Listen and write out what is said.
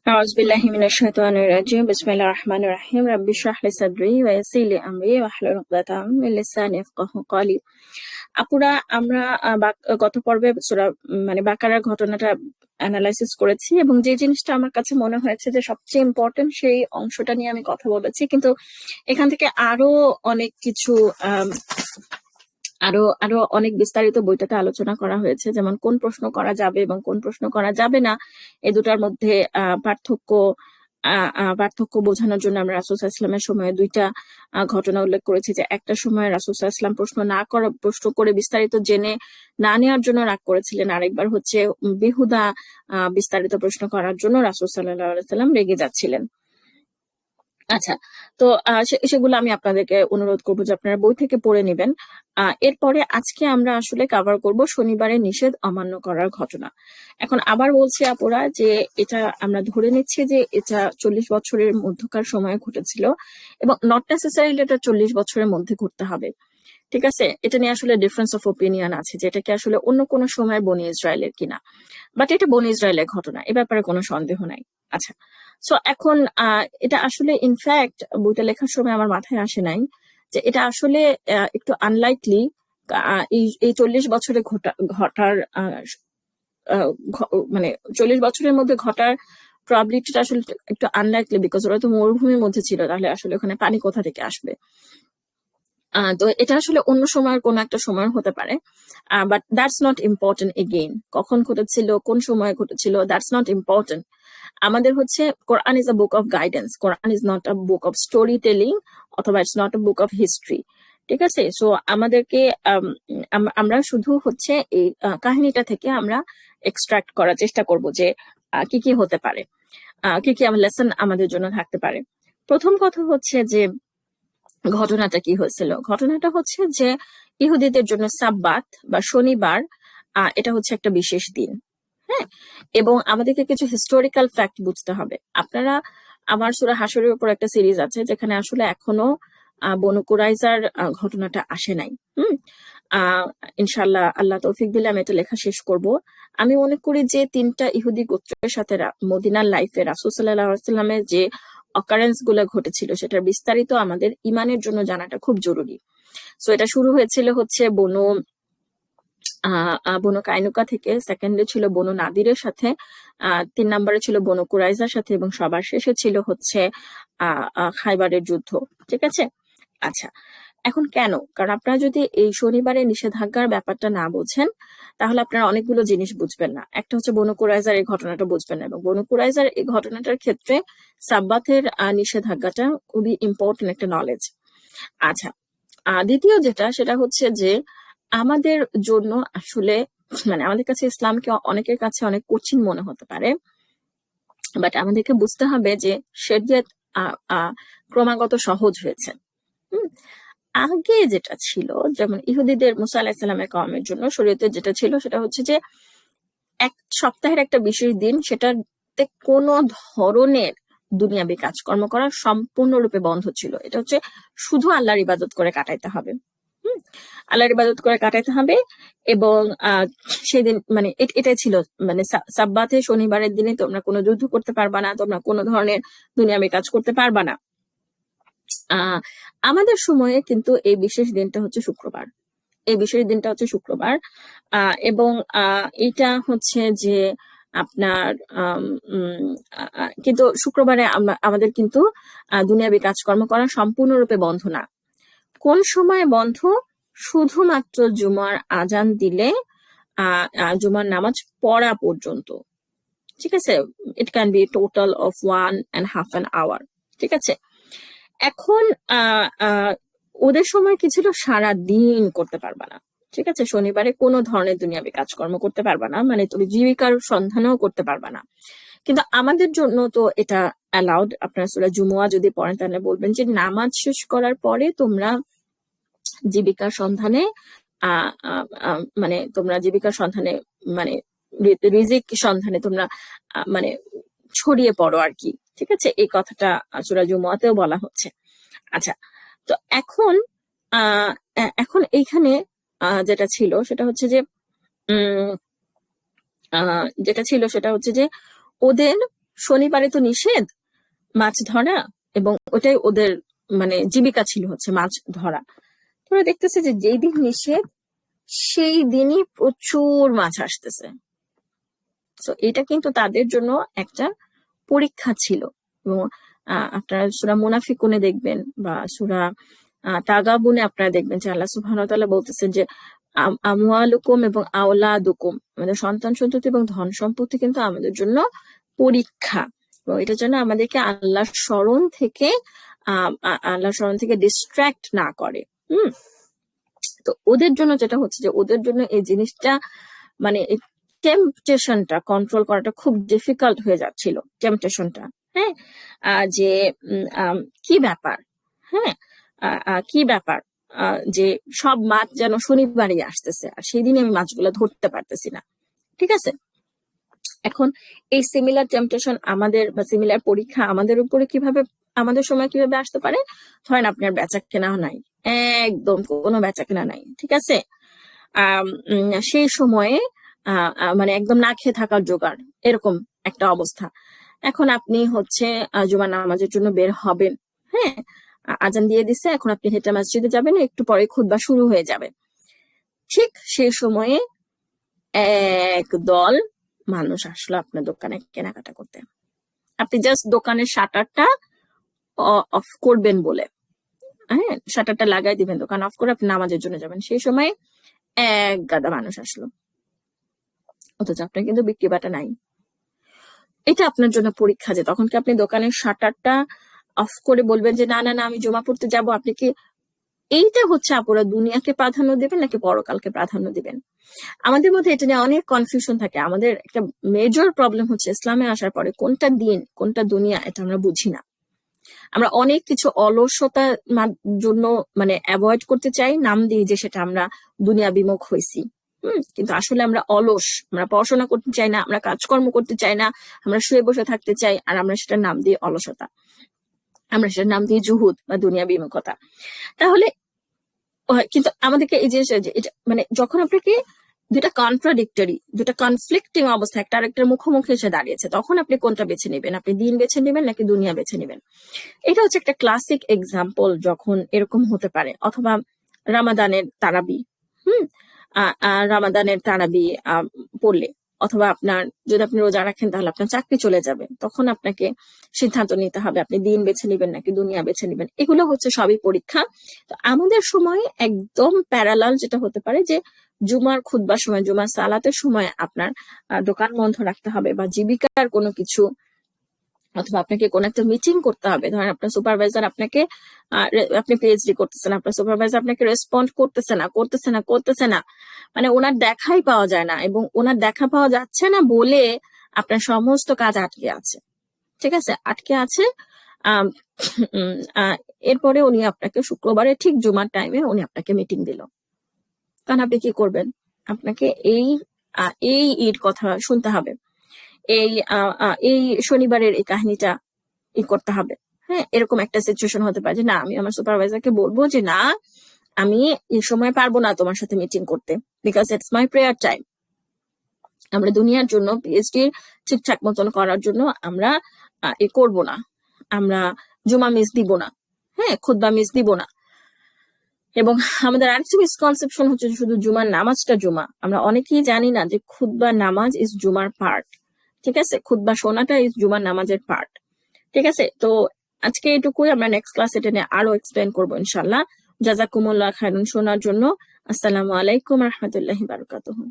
أعوذ بالله من الشيطان الرجيم بسم الله الرحمن الرحيم رب اشرح لي صدري ويسر لي أمري واحلل عقدة من লিসানি ইয়াফকাহু কওলি। আপুরা, আমরা গত পর্বে সূরা মানে বাকারার ঘটনাটা অ্যানালাইসিস করেছি এবং যে জিনিসটা আমার কাছে মনে হয়েছে যে সবচেয়ে ইম্পর্টেন্ট সেই অংশটা নিয়ে আমি কথা বলেছি, কিন্তু এখান থেকে আরো অনেক কিছু আরো আরো অনেক বিস্তারিত বইটাতে আলোচনা করা হয়েছে, যেমন কোন প্রশ্ন করা যাবে এবং কোন প্রশ্ন করা যাবে না, এই দুটার মধ্যে পার্থক্য বোঝানোর জন্য আমরা রাসূল সাল্লাল্লাহু আলাইহি ওয়াসাল্লামের সময়ে দুইটা ঘটনা উল্লেখ করেছি। যে একটা সময় রাসূল সাল্লাল্লাহু আলাইহি ওয়াসাল্লাম প্রশ্ন করে বিস্তারিত জেনে না নেওয়ার জন্য রাগ করেছিলেন, আরেকবার হচ্ছে বেহুদা বিস্তারিত প্রশ্ন করার জন্য রাসূল সাল্লাল্লাহু আলাইহি ওয়াসাল্লাম রেগে যাচ্ছিলেন। আচ্ছা, তো সেগুলো আমি আপনাদেরকে অনুরোধ করবো যে আপনারা বই থেকে পড়ে নেবেন। এরপরে আজকে আমরা আসলে কভার করব শনিবারের নিষেধ অমান্য করার ঘটনা। এখন আবার বলছি আপুরা যে এটা আমরা ধরে নিচ্ছি যে এটা 40 বছরের মধ্যকার সময়ে ঘটেছিল এবং নট নেসেসারিলি এটা 40 বছরের মধ্যে ঘটতে হবে। ঠিক আছে, এটা নিয়ে আসলে ডিফারেন্স অফ ওপিনিয়ন আছে যে এটা কি আসলে অন্য কোনো সময় বনি ইসরায়েলের কিনা, বাট এটা বনি ইসরায়েলের ঘটনা, এ ব্যাপারে কোনো সন্দেহ নাই। আচ্ছা, সো এখন এটা আসলে ইনফ্যাক্ট বইটা লেখার সময় আমার মাথায় আসে নাই যে এটা আসলে একটু আনলাইকলি এই 40 বছরে ঘটার মানে 40 বছরের মধ্যে ঘটার প্রবাবিলিটিটা আসলে একটু আনলাইকলি, বিকজ ওরা তো মরুভূমির মধ্যে ছিল, তাহলে আসলে ওখানে পানি কোথা থেকে আসবে। তো এটা আসলে অন্য সময়ের কোন একটা সময় হতে পারে, but that's not important. Again, কখন ঘটেছিল, কোন সময় ঘটেছিল, দ্যাটস নট ইম্পর্টেন্ট। আমাদের হচ্ছে Quran is a book of guidance, Quran is not a book of story telling, অথবা it's not a book of history. ঠিক আছে, সো আমাদেরকে আমরা শুধু হচ্ছে এই কাহিনীটা থেকে আমরা এক্সট্রাক্ট করার চেষ্টা করব যে কি কি হতে পারে, কি কি লেসন আমাদের জন্য থাকতে পারে। প্রথম কথা হচ্ছে যে ঘটনাটা কি হয়েছিল। ঘটনাটা হচ্ছে যে ইহুদিদের জন্য সাব্বাত বা শনিবার এটা হচ্ছে একটা বিশেষ দিন। হ্যাঁ, এবং আমাদেরকে কিছু হিস্টোরিক্যাল ফ্যাক্ট বুঝতে হবে। আপনারা আমার সূরা হাশরের উপর একটা সিরিজ আছে যেখানে আসলে এখনো বনু কুরাইজার ঘটনাটা আসে নাই। ইনশাল্লাহ আল্লাহ তৌফিক দিলে আমি এটা লেখা শেষ করব। আমি মনে করি যে 3টা ইহুদি গোত্রের সাথে মদিনার লাইফে রাসূল সাল্লাল্লাহু আলাইহি ওয়াসাল্লামের যে অকারেন্স গুলো ঘটেছিল সেটার বিস্তারিত আমাদের ইমানের জন্য জানাটা খুব জরুরি। সো এটা শুরু হয়েছিল হচ্ছে বনু কাইনুকা থেকে, সেকেন্ডে ছিল বনু নাদিরের সাথে, 3 নম্বরে ছিল বনু কুরাইজার সাথে, এবং সবার শেষে ছিল হচ্ছে খাইবারের যুদ্ধ। ঠিক আছে, আচ্ছা, এখন কেন? কারণ আপনারা যদি এই শনিবারের নিষেধাজ্ঞার ব্যাপারটা না বোঝেন তাহলে আপনারা অনেকগুলো জিনিস বুঝবেন না। একটা হচ্ছে বনু কুরাইজার এই ঘটনাটা বুঝবেন না, এবং বনু কুরাইজার এই ঘটনাটার ক্ষেত্রে সাব্বাতের নিষেধাজ্ঞাটা খুবই ইম্পর্টেন্ট একটা নলেজ। আচ্ছা, দ্বিতীয় যেটা সেটা হচ্ছে যে আমাদের জন্য আসলে মানে আমাদের কাছে ইসলামকে অনেকের কাছে অনেক কঠিন মনে হতে পারে, বাট আমাদেরকে বুঝতে হবে যে শরিয়ত ক্রমাগত সহজ হয়েছে। আগে যেটা ছিল, যেমন ইহুদিদের মুসা আলাইহিস সালামের কওমের জন্য শরীয়তের যেটা ছিল সেটা হচ্ছে যে এক সপ্তাহের একটা বিশেষ দিন, সেটাতে কোনো ধরনের দুনিয়াবি কাজকর্ম করা সম্পূর্ণরূপে বন্ধ ছিল। এটা হচ্ছে শুধু আল্লাহর ইবাদত করে কাটাইতে হবে। আল্লাহর ইবাদত করে কাটাইতে হবে, এবং সেদিন মানে এটাই ছিল, মানে সাব্বাতে শনিবারের দিনে তোমরা কোনো যুদ্ধ করতে পারবা না, তোমরা কোনো ধরনের দুনিয়াবি কাজ করতে পারবা না। আমাদের সময়ে কিন্তু এই বিশেষ দিনটা হচ্ছে শুক্রবার, এই বিশেষ দিনটা হচ্ছে শুক্রবার, এবং এটা হচ্ছে যে আপনার কিন্তু শুক্রবারে আমাদের কিন্তু দুনিয়াবি কাজকর্ম করা সম্পূর্ণরূপে বন্ধ না। কোন সময় বন্ধ? শুধুমাত্র জুমার আজান দিলে জুমার নামাজ পড়া পর্যন্ত। ঠিক আছে, it can be total of 1.5 hour। ঠিক আছে, এখন ওদের সময় কি ছিল? সারা দিন করতে পারবা না। ঠিক আছে, শনিবারে কোনো ধরনের দুনিয়াবি কাজকর্ম করতে পারবা না, মানে তুমি জীবিকার সন্ধানেও করতে পারবা না। কিন্তু আমাদের জন্য তো এটা অ্যালাউড। আপনারা সূরা জুমুয়া যদি পড়েন তাহলে বলবেন যে নামাজ শেষ করার পরে তোমরা জীবিকার সন্ধানে মানে তোমরা জীবিকার সন্ধানে মানে রিজিক সন্ধানে তোমরা মানে ছড়িয়ে পড়ো আর কি। ঠিক আছে, এই কথাটা সূরা জুমুয়াতেও বলা হচ্ছে। আচ্ছা, তো এখন এইখানে যেটা ছিল সেটা হচ্ছে যে ওদের শনিবারে তো নিষেধ মাছ ধরা, এবং ওটাই ওদের মানে জীবিকা ছিল হচ্ছে মাছ ধরা। তোরা দেখতেছে যে যেই দিন নিষেধ সেই দিনই প্রচুর মাছ আসতেছে। তো এটা কিন্তু তাদের জন্য একটা পরীক্ষা ছিল। এবং আপনারা সূরা মুনাফিকুনে দেখবেন বা সূরা তাগাবুনে আপনারা দেখবেন যে আল্লাহ সুবহানাহু ওয়া তাআলা বলতেছেন যে আমওয়ালুকুম এবং আওলাদুকুম, আমাদের সন্তান সন্ততি এবং ধন সম্পত্তি কিন্তু আমাদের জন্য পরীক্ষা, এবং এটার জন্য আমাদেরকে আল্লাহর স্মরণ থেকে ডিস্ট্রাক্ট না করে। তো ওদের জন্য যেটা হচ্ছে যে ওদের জন্য এই জিনিসটা মানে টেম্পটেশনটা কন্ট্রোল করাটা খুব ডিফিকাল্ট হয়ে যাচ্ছিল। টেম্পটেশনটা, হ্যাঁ, যে কি ব্যাপার, হ্যাঁ, কি ব্যাপার যে সব মাছ যেন শনিবারই আসতেছে, আর সেই দিনে আমি মাছগুলো ধরতে পারতেছি না। ঠিক আছে, এখন এই সিমিলার টেম্পটেশন আমাদের বা সিমিলার পরীক্ষা আমাদের উপরে কিভাবে, আমাদের সময় কিভাবে আসতে পারে? ধরেন আপনার বেচা কেনা নাই, একদম কোনো বেচা কেনা নাই, ঠিক আছে, সেই সময়ে মানে একদম না খেয়ে থাকার জোগাড়, এরকম একটা অবস্থা। এখন আপনি হচ্ছে জুমার নামাজের জন্য বের হবেন, হ্যাঁ, আজান দিয়ে দিছে, এখন আপনি হেঁটে মসজিদে যাবেন, একটু পরে খুতবা শুরু হয়ে যাবে। ঠিক সেই সময়ে এক দল মানুষ আসলো আপনার দোকানে কেনাকাটা করতে। আপনি জাস্ট দোকানের শাটারটা অফ করবেন বলে, হ্যাঁ, শাটারটা লাগাই দিবেন, দোকান অফ করে আপনি নামাজের জন্য যাবেন, সেই সময় এক গাদা মানুষ আসলো, অথচ আপনার কিন্তু বিক্রি বাটা নাই। এটা আপনার জন্য পরীক্ষা যে তখন কি আপনি দোকানের শাটারটা অফ করে বলবেন যে না না না আমি জমা পড়তে যাব? আপনি কি, এইটা হচ্ছে আপনারা দুনিয়াকে প্রাধান্য দিবেন নাকি পরকালকে প্রাধান্য দিবেন? আমাদের মধ্যে এটা নিয়ে অনেক কনফিউশন থাকে। আমাদের একটা মেজর প্রবলেম হচ্ছে ইসলামে আসার পরে কোনটা দিন কোনটা দুনিয়া এটা আমরা বুঝি না। আমরা অনেক কিছু অলসতার জন্য মানে অ্যাভয়েড করতে চাই, নাম দিয়ে যে সেটা আমরা দুনিয়া বিমুখ হয়েছি। কিন্তু আসলে আমরা অলস, আমরা পড়াশোনা করতে চাই না, আমরা কাজকর্ম করতে চাই না, আমরা শুয়ে বসে থাকতে চাই, আর আমরা সেটার নাম দিয়ে অলসতা, আমরা সেটার নাম দিয়ে জুহুদ বা দুনিয়া বিমুখতা। তাহলে কিন্তু আমাদেরকে এই জিনিসটা এটা মানে যখন আপনাকে দুটা কন্ট্রাডিক্টরি, দুটা কনফ্লিক্টিং অবস্থা একটা আরেকটার মুখোমুখি এসে দাঁড়িয়েছে, তখন আপনি কোনটা বেছে নেবেন? আপনি দিন বেছে নেবেন নাকি দুনিয়া বেছে নেবেন? এটা হচ্ছে একটা ক্লাসিক এক্সাম্পল যখন এরকম হতে পারে। অথবা রামাদানের তারাবি, রামাদানের তারাবি পড়লে, অথবা আপনার যদি আপনি রোজা রাখেন তাহলে আপনার চাকরি চলে যাবে, তখন আপনাকে সিদ্ধান্ত নিতে হবে আপনি দিন বেছে নেবেন নাকি দুনিয়া বেছে নেবেন। এগুলো হচ্ছে সবই পরীক্ষা। তো আমাদের সময় একদম প্যারালাল যেটা হতে পারে যে জুমার খুতবার সময়, জুমার সালাতের সময় আপনার দোকান বন্ধ রাখতে হবে, বা জীবিকার কোনো কিছু, অথবা আপনাকে কোন একটা মিটিং করতে হবে। ধরেন আপনার সুপারভাইজার আপনাকে, আপনি পিএইচডি করতেছেন, আপনার সুপারভাইজার আপনাকে রেসপন্ড করতেছে না, মানে ওনার দেখাই পাওয়া যায় না, এবং ওনার দেখা পাওয়া যাচ্ছে না বলে আপনার সমস্ত কাজ আটকে আছে। ঠিক আছে, আটকে আছে। এরপরে উনি আপনাকে শুক্রবারে ঠিক জুমার টাইমে উনি আপনাকে মিটিং দিল, তখন আপনি কি করবেন? আপনাকে এই ঈদ কথা শুনতে হবে, এই শনিবারের এই কাহিনীটা করতে হবে। হ্যাঁ, এরকম একটা সিচুয়েশন হতে পারে যে না আমি আমার সুপারভাইজারকে বলবো যে না আমি এই সময় পারবো না তোমার সাথে মিটিং করতে, because it's my prayer time. আমরা দুনিয়ার জন্য পিএইচডি ঠিকঠাক মতন করার জন্য আমরা এ করব না, আমরা জুমা মিস দিব না, হ্যাঁ, খুতবা মিস দিব না। এবং আমাদের আরেকটা মিসকনসেপশন হচ্ছে শুধু জুমার নামাজটা জুমা, আমরা অনেকেই জানি না যে খুতবা নামাজ ইজ জুমার পার্ট। ঠিক আছে, খুতবা শোনাটা ইজ জুমার নামাজের পার্ট। ঠিক আছে, তো আজকে এটুকুই, আমরা নেক্সট ক্লাস এটা নিয়ে আরো এক্সপ্লেন করবো ইনশাল্লাহ। জাযাকুমুল্লাহ খায়রান শোনার জন্য। আসসালামু আলাইকুম রহমতুল্লাহি বারাকাতুহু।